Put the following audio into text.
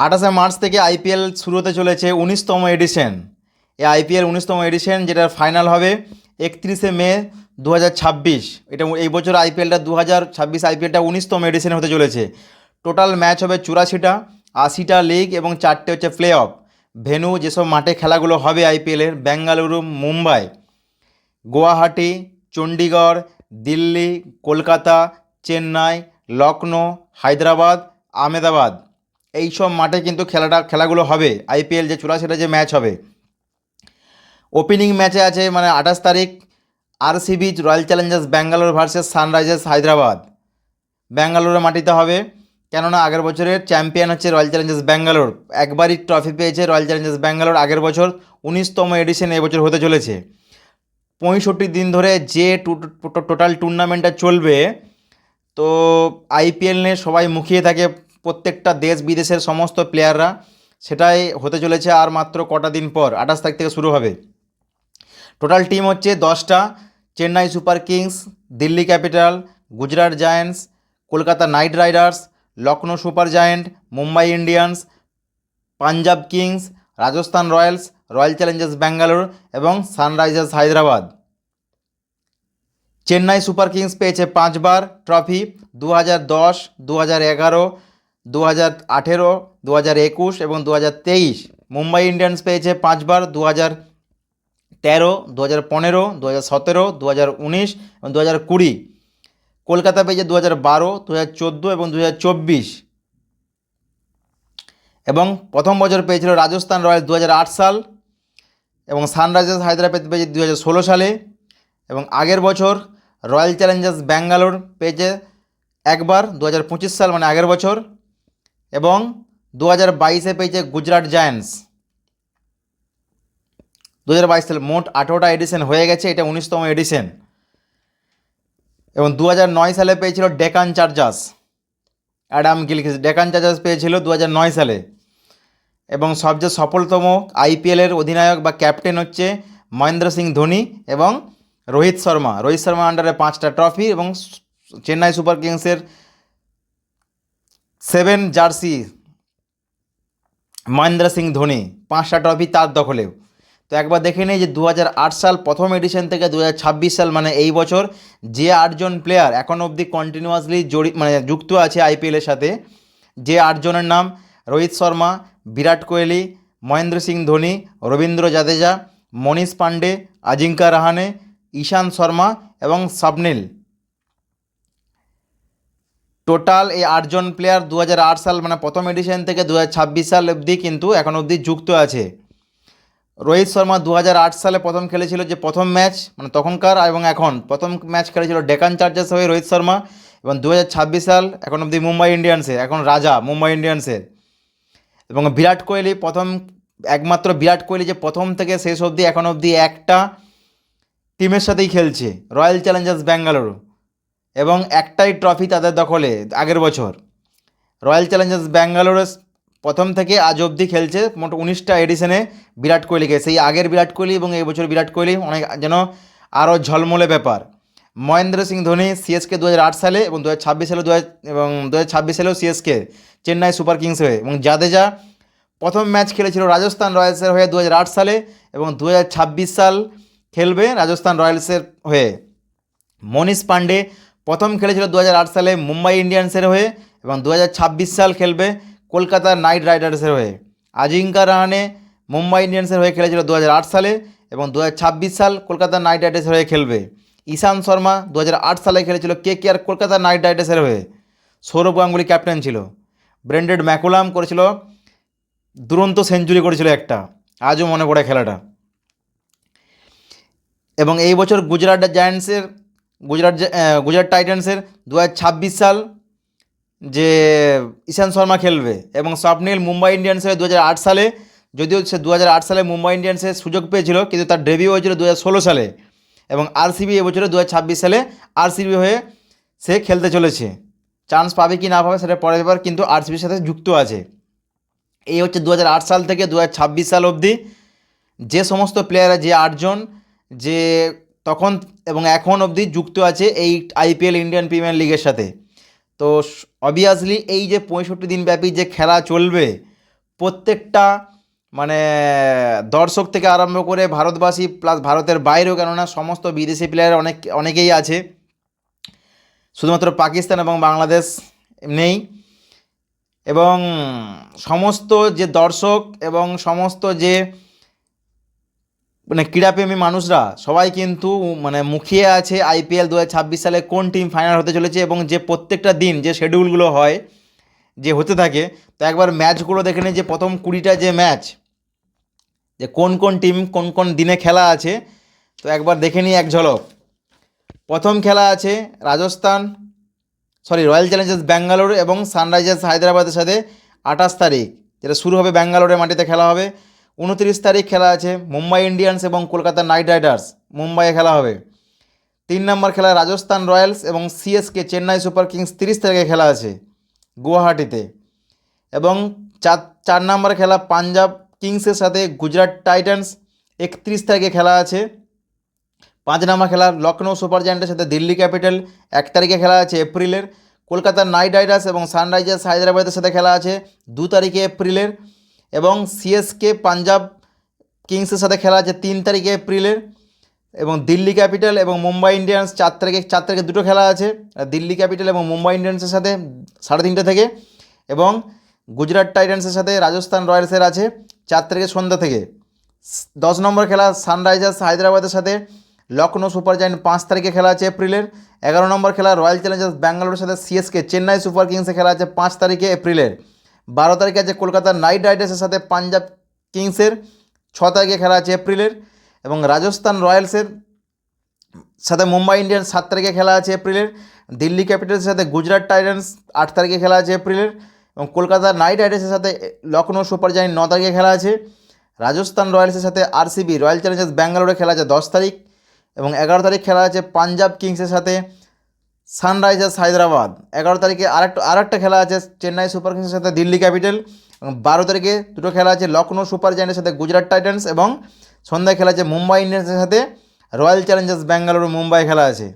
28শে March থেকে IPL শুরু হতে চলেছে 19তম এডিশন। এই আইপিএল 19তম এডিশন, যেটার ফাইনাল হবে 31শে মে 2026। এটা এই বছর আইপিএলটা 2026 আইপিএলটা 19তম এডিশনে হতে চলেছে। টোটাল ম্যাচ হবে 84টা, 80টা লিগ এবং 4টে হচ্ছে প্লে অফ। ভেন্যু যেসব মাঠে খেলাগুলো হবে আইপিএলের: বেঙ্গালুরু, মুম্বাই, গুয়াহাটি, চণ্ডীগড়, দিল্লি, কলকাতা, চেন্নাই, লখনৌ, হায়দ্রাবাদ, আহমেদাবাদ। এই সব মাঠে কিন্তু খেলাগুলো হবে। আইপিএল যে 84টা যে ম্যাচ হবে, ওপেনিং ম্যাচে আছে মানে 28 তারিখ RCB royal challengers Bangalore versus Sunrisers Hyderabad. ব্যাঙ্গালোরের মাটিতে হবে, কেননা আগের বছরের চ্যাম্পিয়ন হচ্ছে রয়্যাল চ্যালেঞ্জার্স ব্যাঙ্গালোর। একবারই ট্রফি পেয়েছে রয়্যাল চ্যালেঞ্জার্স ব্যাঙ্গালোর আগের বছর। 19তম এডিশন এবছর হতে চলেছে। 65 দিন ধরে যে টোটাল টুর্নামেন্টটা চলবে, তো আইপিএল নিয়ে সবাই মুখিয়ে থাকে, প্রত্যেকটা দেশ বিদেশের সমস্ত প্লেয়াররা। সেটাই হতে চলেছে আর মাত্র কটা দিন পর, 28 তারিখ থেকে শুরু হবে। টোটাল টিম হচ্ছে 10টা: Chennai super kings, Delhi capital, Gujarat giants, Kolkata knight riders, Lucknow super giant, Mumbai Indians, Punjab kings, Rajasthan royals, royal challengers Bangalore এবং sunrisers Hyderabad. Chennai super kings পেয়েছে 5বার ট্রফি: 2010, 2011, 2018, 2021 এবং 2023। মুম্বাই ইন্ডিয়ান্স পেয়েছে 5বার: 2013, 2015, 2017, 2019 এবং 2020। কলকাতা পেয়েছে 2012, 2014 এবং 2024। এবং প্রথম বছর পেয়েছিল রাজস্থান রয়্যালস 2008 সাল, এবং সানরাইজার্স হায়দ্রাবাদ পেয়েছে 2016 সালে। এবং আগের বছর রয়্যাল চ্যালেঞ্জার্স ব্যাঙ্গালোর পেয়েছে একবার, 2025 সাল মানে আগের বছর। এবং 2022-এ পেয়েছে গুজরাট জায়ান্টস। 2022 সালে মোট 18টা এডিশন হয়ে গেছে, এটা 19তম এডিশন। এবং 2009 সালে পেয়েছিল Deccan chargers, Adam Gilchrist. Deccan chargers পেয়েছিল 2009 সালে। এবং সবচেয়ে সফলতম আইপিএলের অধিনায়ক বা ক্যাপ্টেন হচ্ছে মহেন্দ্র সিং ধোনি এবং রোহিত শর্মা। রোহিত শর্মা আন্ডারে 5টা ট্রফি, এবং চেন্নাই সুপার কিংসের 7 জার্সি মহেন্দ্র সিং ধোনি, 5টা ট্রফি তার দখলে। তো একবার দেখে নিই যে 2008 সাল প্রথম এডিশন থেকে 2026 সাল মানে এই বছর যে 8জন প্লেয়ার এখন অবধি কন্টিনিউয়াসলি যুক্ত আছে আইপিএলের সাথে, যে 8জনের নাম: রোহিত শর্মা, বিরাট কোহলি, মহেন্দ্র সিং ধোনি, রবীন্দ্র জাদেজা, মনীষ পান্ডে, আজিঙ্কা রাহানে, ঈশান্ত শর্মা এবং স্বপ্নিল। টোটাল এই 8জন প্লেয়ার 2008 সাল মানে প্রথম এডিশন থেকে 2026 সাল অবধি কিন্তু এখন অবধি যুক্ত আছে। রোহিত শর্মা 2008 সালে প্রথম খেলেছিল, যে প্রথম ম্যাচ মানে তখনকার এবং এখন প্রথম ম্যাচ খেলেছিল ডেকান চার্জার্স হয়ে রোহিত শর্মা। এবং 2026 সাল এখন অবধি মুম্বাই ইন্ডিয়ান্সের, এখন রাজা মুম্বাই ইন্ডিয়ান্সের। এবং বিরাট কোহলি একমাত্র বিরাট কোহলি যে প্রথম থেকে শেষ অবধি এখন অবধি একটা টিমের সাথেই খেলছে, রয়্যাল চ্যালেঞ্জার্স ব্যাঙ্গালুরু, এবং একটাই ট্রফি তাদের দখলে আগের বছর। রয়্যাল চ্যালেঞ্জার্স ব্যাঙ্গালোরের প্রথম থেকে আজ অবধি খেলছে মোট 19টা এডিশনে বিরাট কোহলিকে। সেই আগের বিরাট কোহলি এবং এই বছর বিরাট কোহলি অনেক যেন আরও ঝলমলে ব্যাপার। মহেন্দ্র সিং ধোনি সিএসকে 2008 সালে এবং 2026 সালে এবং 2026 সালেও সিএসকে চেন্নাই সুপার কিংস হয়ে। এবং জাদেজা প্রথম ম্যাচ খেলেছিল রাজস্থান রয়্যালসের হয়ে 2008 সালে, এবং 2026 সাল খেলবে রাজস্থান রয়্যালসের হয়ে। মনীষ পান্ডে প্রথম খেলেছিল 2008 সালে মুম্বাই ইন্ডিয়ান্সের হয়ে, এবং 2026 সাল খেলবে কলকাতা নাইট রাইডার্সের হয়ে। আজিঙ্কা রাহানে মুম্বাই ইন্ডিয়ান্সের হয়ে খেলেছিল 2008 সালে, এবং 2026 সাল কলকাতা নাইট রাইডার্সের হয়ে খেলবে। ঈশান্ত শর্মা 2008 সালে খেলেছিল কেকেআর কলকাতা নাইট রাইডার্সের হয়ে। সৌরভ গাঙ্গুলি ক্যাপ্টেন ছিল। ব্রেন্ডেড ম্যাকুলাম করেছিল দুরন্ত সেঞ্চুরি করেছিল একটা, আজও মনে পড়ে খেলাটা। এবং এই বছর গুজরাট টাইটান্সের 2026 সাল যে ঈশান্ত শর্মা খেলবে। এবং স্বপ্নিল মুম্বাই ইন্ডিয়ান্সের 2008 সালে, যদিও সে 2008 সালে মুম্বাই ইন্ডিয়ান্সের সুযোগ পেয়েছিল, কিন্তু তার ডেবিউ হয়েছিল 2016 সালে। এবং আরসিবি এবছরে 2026 সালে আরসিবি হয়ে সে খেলতে চলেছে। চান্স পাবে কি না পাবে সেটা পরের ব্যাপার, কিন্তু আরসিবির সাথে যুক্ত আছে। এই হচ্ছে 2008 সাল থেকে 2026 সাল অবধি যে সমস্ত প্লেয়াররা, যে 8জন যে তখন এবং এখন অবধি যুক্ত আছে এই আইপিএল ইন্ডিয়ান প্রিমিয়ার লিগের সাথে। তো অবভিয়াসলি এই যে 65 দিন ব্যাপী যে খেলা চলবে, প্রত্যেকটা মানে দর্শক থেকে আরম্ভ করে ভারতবাসী প্লাস ভারতের বাইরেও, কেননা সমস্ত বিদেশি প্লেয়ার অনেকেই আছে, শুধুমাত্র পাকিস্তান এবং বাংলাদেশ নেই। এবং সমস্ত যে দর্শক এবং সমস্ত যে মানে ক্রীড়াপ্রেমী মানুষরা সবাই কিন্তু মানে মুখিয়ে আছে আইপিএল 2026 সালে কোন টিম ফাইনাল হতে চলেছে, এবং যে প্রত্যেকটা দিন যে শিডিউলগুলো হয় যে হতে থাকে, তো একবার ম্যাচগুলো দেখে নিই যে প্রথম 20টা যে ম্যাচ যে কোন কোন টিম কোন কোন দিনে খেলা আছে, তো একবার দেখে নিই এক ঝলক। প্রথম খেলা আছে রয়্যাল চ্যালেঞ্জার্স ব্যাঙ্গালোর এবং সানরাইজার্স হায়দ্রাবাদের সাথে 28 তারিখ, যেটা শুরু হবে ব্যাঙ্গালোরের মাটিতে খেলা হবে। 29 তারিখ খেলা আছে মুম্বাই ইন্ডিয়ান্স এবং কলকাতা নাইট রাইডার্স, মুম্বাইয়ে খেলা হবে। 3 নম্বর খেলা রাজস্থান রয়্যালস এবং সিএসকে চেন্নাই সুপার কিংস 30 তারিখে খেলা আছে গুয়াহাটিতে। এবং 4 নম্বর খেলা পাঞ্জাব কিংসের সাথে গুজরাট টাইটান্স 31 তারিখে খেলা আছে। 5 নম্বর খেলা লখনৌ সুপার জায়ান্টের সাথে দিল্লি ক্যাপিটাল 1 তারিখে খেলা আছে এপ্রিলের। কলকাতা নাইট রাইডার্স এবং সানরাইজার্স হায়দ্রাবাদের সাথে খেলা আছে 2 তারিখে এপ্রিলের। এবং সিএসকে পাঞ্জাব কিংসের সাথে খেলা আছে 3 তারিখে এপ্রিলের। এবং দিল্লি ক্যাপিটাল এবং মুম্বাই ইন্ডিয়ান্স 4 তারিখে দুটো খেলা আছে, দিল্লি ক্যাপিটাল এবং মুম্বাই ইন্ডিয়ান্সের সাথে 3:30 থেকে। এবং গুজরাট টাইটান্সের সাথে রাজস্থান রয়্যালসের আছে 4 তারিখে সন্ধ্যা থেকে। 10 নম্বর খেলা সানরাইজার্স হায়দ্রাবাদের সাথে লখনৌ সুপার জায়ান্ট 5 তারিখে খেলা আছে এপ্রিলের। 11 নম্বর খেলা রয়্যাল চ্যালেঞ্জার্স ব্যাঙ্গালোরের সাথে সিএসকে চেন্নাই সুপার কিংসে খেলা আছে 5 তারিখে এপ্রিলের। 12 তারিখে আছে কলকাতা নাইট রাইডার্সের সাথে পাঞ্জাব কিংসের 6 তারিখে খেলা আছে এপ্রিলের। এবং রাজস্থান রয়্যালসের সাথে মুম্বাই ইন্ডিয়ান্স 7 তারিখে খেলা আছে এপ্রিলের। দিল্লি ক্যাপিটালসের সাথে গুজরাট টাইটান্স 8 তারিখে খেলা আছে এপ্রিলের। এবং কলকাতা নাইট রাইডার্সের সাথে লখনৌ সুপার জায়ান্ট 9 তারিখে খেলা আছে। রাজস্থান রয়্যালসের সাথে আরসিবি রয়্যাল চ্যালেঞ্জার্স ব্যাঙ্গালোরে খেলা আছে 10 তারিখ। এবং 11 তারিখ খেলা আছে পাঞ্জাব কিংসের সাথে সানরাইজার্স হায়দ্রাবাদ। 11 তারিখে আরেকটা খেলা আছে চেন্নাই সুপার কিংসের সাথে দিল্লি ক্যাপিটাল। এবং 12 তারিখে দুটো খেলা আছে লখনৌ সুপার জায়ান্টের সাথে গুজরাট টাইটান্স। এবং সন্ধ্যায় খেলা আছে মুম্বাই ইন্ডিয়ান্সের সাথে রয়্যাল চ্যালেঞ্জার্স ব্যাঙ্গালোর মুম্বাই খেলা আছে।